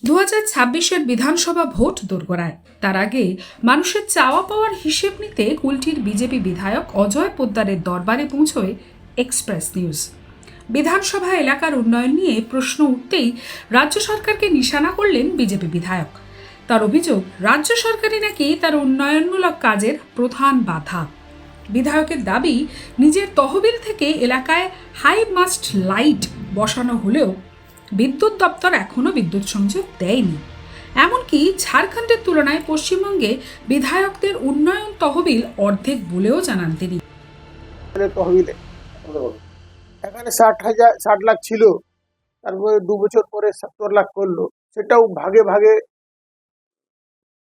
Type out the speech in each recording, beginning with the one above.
2026-এর বিধানসভা ভোট দোরগোড়ায়। তার আগে মানুষের চাওয়া পাওয়ার হিসেব নিতে কুলটির বিজেপি বিধায়ক অজয় পোদ্দারের দরবারে পৌঁছয় এক্সপ্রেস নিউজ। বিধানসভা এলাকার উন্নয়ন নিয়ে প্রশ্ন উঠতেই রাজ্য সরকারকে নিশানা করলেন বিজেপি বিধায়ক। তার অভিযোগ, রাজ্য সরকারই নাকি তার উন্নয়নমূলক কাজের প্রধান বাধা। বিধায়কের দাবি, নিজের তহবিল থেকে এলাকায় হাই মাস্ট লাইট বসানো হলেও বিদ্যুৎ দপ্তর এখনও বিদ্যুৎ সংযোগ দেয়নি। এমনকি ঝাড়খণ্ডের তুলনায় পশ্চিমবঙ্গে বিধায়কদের উন্নয়ন তহবিল অর্ধেক বলেও জানান তিনি। তহবিলে এখানে 60 লাখ ছিল, তারপরে 2 বছর পরে 70 লাখ করলো, সেটাও ভাগে ভাগে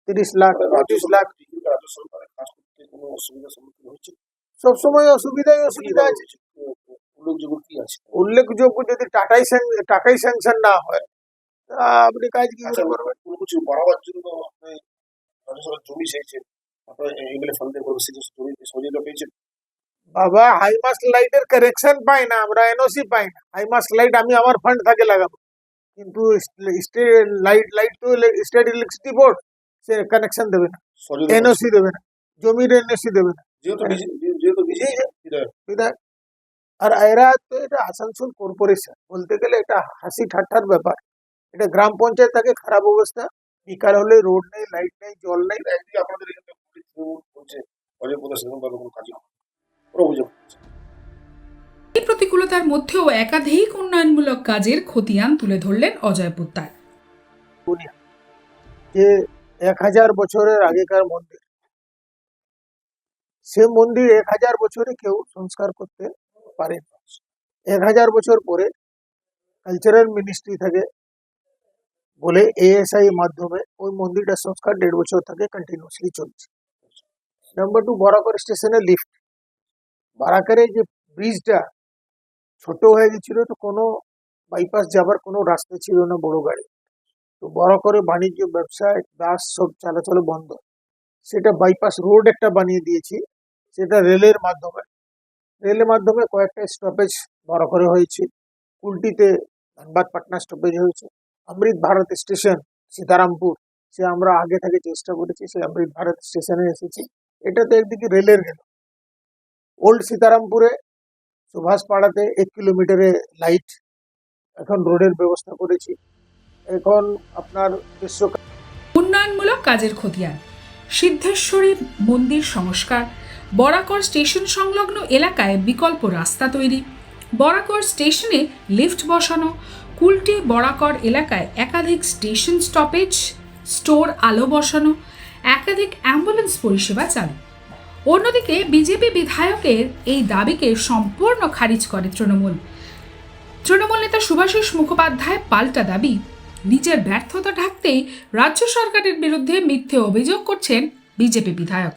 30 লাখ 25 লাখ। সবসময় অসুবিধাই অসুবিধা আছে। উল্লেখযোগ্য যদি টাকাই স্যাংশন না হয়, আপনি কাজ কি করে করবেন? বাড়াবার জন্য জমি চাইছেন, পেয়েছেন বাবা, হাইমাস্ট লাইটের কারেকশন পাই না, আমরা এনওসি পাই না। হাইমাস্ট লাইট আমি আমার ফান্ড থেকে লাগাবো, কিন্তু লাইট তো স্টেট ইলেকট্রিসিটি বোর্ড সে কানেকশন দেবে না, এনওসি দেবে না, জমির এনওসি দেবে না। বিধায়ক আর এরা তো, এটা আসানসোল কর্পোরেশন বলতে গেলে এটা হাসি ঠাট্টার ব্যাপার। এটা গ্রাম পঞ্চায়েত থাকে খারাপ অবস্থা, বিকাল হলে রোড নেই, লাইট নেই, জল নেই। আপনাদের অভিযোগ এই প্রতিকূলতার মধ্যেও একাধিক উন্নয়নমূলক কাজের খতিয়ান তুলে ধরলেন অজয় পোদ্দার। যে 1000 বছরের আগেকার মন্দির, সে মন্দির 1000 বছরে কেউ সংস্কার করতে পারে। 1000 বছর পরে কালচারাল মিনিস্ট্রি থেকে বলে এএসআই মাধ্যমে ওই মন্দিরটা সংস্কার 1.5 বছর থেকে কন্টিনিউসলি চলছে। নাম্বার 2, বরাকর স্টেশনে লিফট, বারাকারে যে ব্রিজটা ছোট হয়ে গেছিল, তো কোনো বাইপাস যাবার কোনো রাস্তা ছিল না বড় গাড়ি, তো বরাকরে বাণিজ্য ব্যবসায় বাস সব চলাচল বন্ধ। সেটা বাইপাস রোড একটা বানিয়ে দিয়েছি, সেটা রেলের মাধ্যমে কয়েকটা স্টপেজ বরাকরে হয়েছে। কুলটিতে ধনবাদ পাটনা স্টপেজ হয়েছে। অমৃত ভারত স্টেশন সীতারামপুর, সে আমরা আগে থেকে চেষ্টা করেছি, সে অমৃত ভারত স্টেশনে এসেছি। এটাতে একদিকে রেলের গেল। ওল্ড সীতারামপুরে সুভাষ পাড়াতে 1 কিলোমিটারে লাইট, এখন রোডের ব্যবস্থা করেছি। এখন আপনার উন্নয়নমূলক কাজের খতিয়ান, সিদ্ধেশ্বরী মন্দির সংস্কার, বরাকর স্টেশন সংলগ্ন এলাকায় বিকল্প রাস্তা তৈরি, বরাকর স্টেশনে লিফট বসানো, কুলটি বরাকর এলাকায় একাধিক স্টেশন স্টপেজ, স্টোর আলো বসানো, একাধিক অ্যাম্বুলেন্স পরিষেবা চালু। অন্যদিকে বিজেপি বিধায়কের এই দাবিকে সম্পূর্ণ খারিজ করে তৃণমূল নেতা শুভাশিস মুখোপাধ্যায় পাল্টা দাবি, নিজের ব্যর্থতা ঢাকতেই রাজ্য সরকারের বিরুদ্ধে মিথ্যে অভিযোগ করছেন বিজেপি বিধায়ক।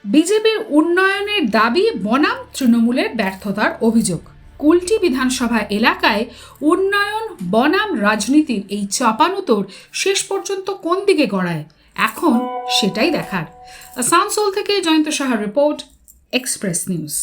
বিজেপির উন্নয়নের দাবি বনাম তৃণমূলের ব্যর্থতার অভিযোগ। কুলটি বিধানসভা এলাকায় উন্নয়ন বনাম রাজনীতির এই চাপানুতোর শেষ পর্যন্ত কোন দিকে গড়ায়, এখন সেটাই দেখার। আসানসোল থেকে জয়ন্ত সাহার রিপোর্ট, এক্সপ্রেস নিউজ।